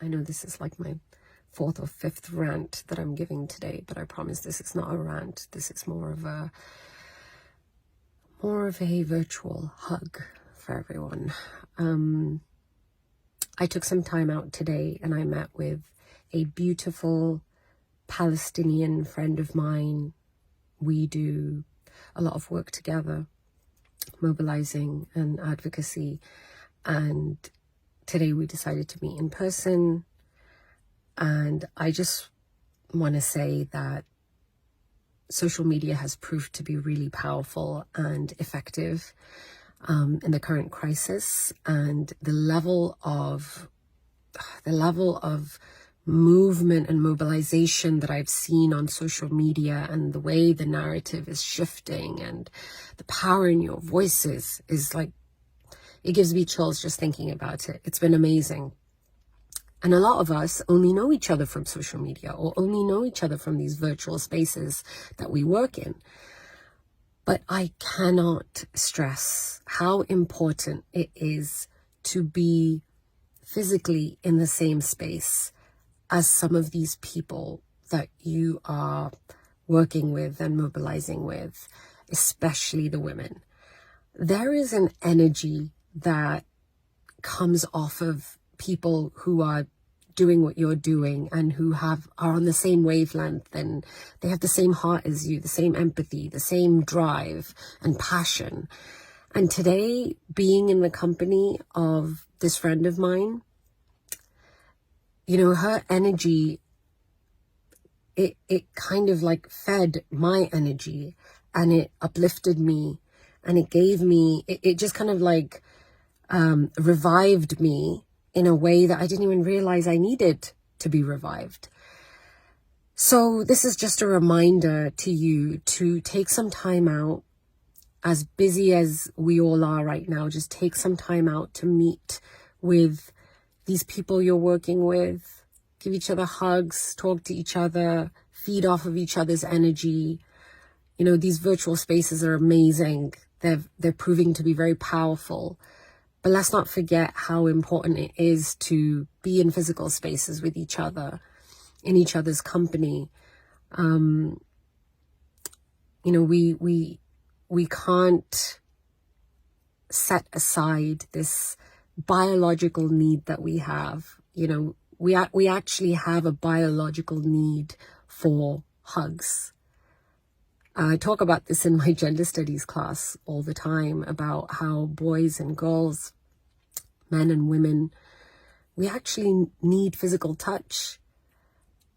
I know this is like my fourth or fifth rant that I'm giving today, but I promise this is not a rant. This is more of a virtual hug for everyone. I took some time out today and I met with a beautiful Palestinian friend of mine. We do a lot of work together, mobilizing and advocacy, and today we decided to meet in person. And I just want to say that social media has proved to be really powerful and effective in the current crisis, and the level of movement and mobilization that I've seen on social media, and the way the narrative is shifting, and the power in your voices is like, it gives me chills just thinking about it. It's been amazing. And a lot of us only know each other from social media, or only know each other from these virtual spaces that we work in. But I cannot stress how important it is to be physically in the same space as some of these people that you are working with and mobilizing with, especially the women. There is an energy that comes off of people who are doing what you're doing and who are on the same wavelength, and they have the same heart as you, the same empathy, the same drive and passion. And today, being in the company of this friend of mine, you know, her energy, it kind of like fed my energy, and it uplifted me, and it gave me, it just kind of like revived me in a way that I didn't even realize I needed to be revived. So this is just a reminder to you to take some time out, as busy as we all are right now. Just take some time out to meet with these people you're working with, give each other hugs, talk to each other, feed off of each other's energy. You know, these virtual spaces are amazing. They're proving to be very powerful. But let's not forget how important it is to be in physical spaces with each other, in each other's company. You know, we can't set aside this biological need that we have. You know, we actually have a biological need for hugs. I talk about this in my gender studies class all the time, about how boys and girls, men and women, we actually need physical touch.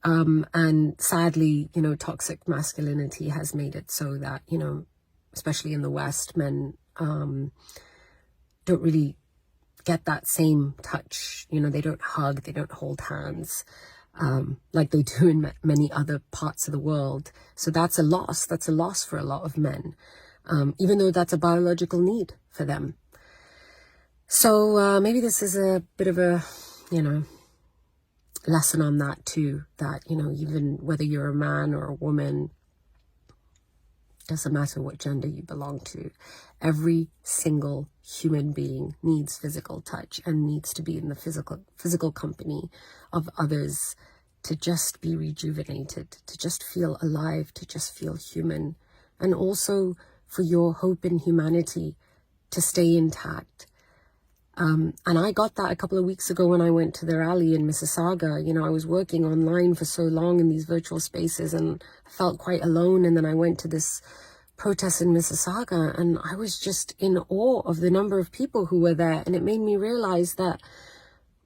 And sadly, you know, toxic masculinity has made it so that, you know, especially in the West, men don't really get that same touch. You know, they don't hug, they don't hold hands like they do in many other parts of the world. So that's a loss. That's a loss for a lot of men, even though that's a biological need for them. So maybe this is a bit of a, you know, lesson on that too, that, you know, even whether you're a man or a woman, doesn't matter what gender you belong to, every single human being needs physical touch and needs to be in the physical company of others to just be rejuvenated, to just feel alive, to just feel human, and also for your hope in humanity to stay intact. And I got that a couple of weeks ago when I went to the rally in Mississauga. You know, I was working online for so long in these virtual spaces, and I felt quite alone. And then I went to this protest in Mississauga, and I was just in awe of the number of people who were there. And it made me realize that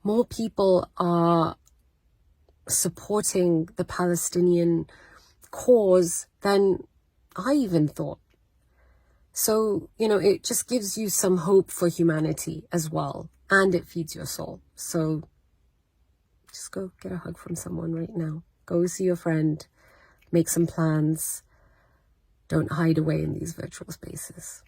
more people are supporting the Palestinian cause than I even thought. So, you know, it just gives you some hope for humanity as well, and it feeds your soul. So just go get a hug from someone right now. Go see your friend, make some plans. Don't hide away in these virtual spaces.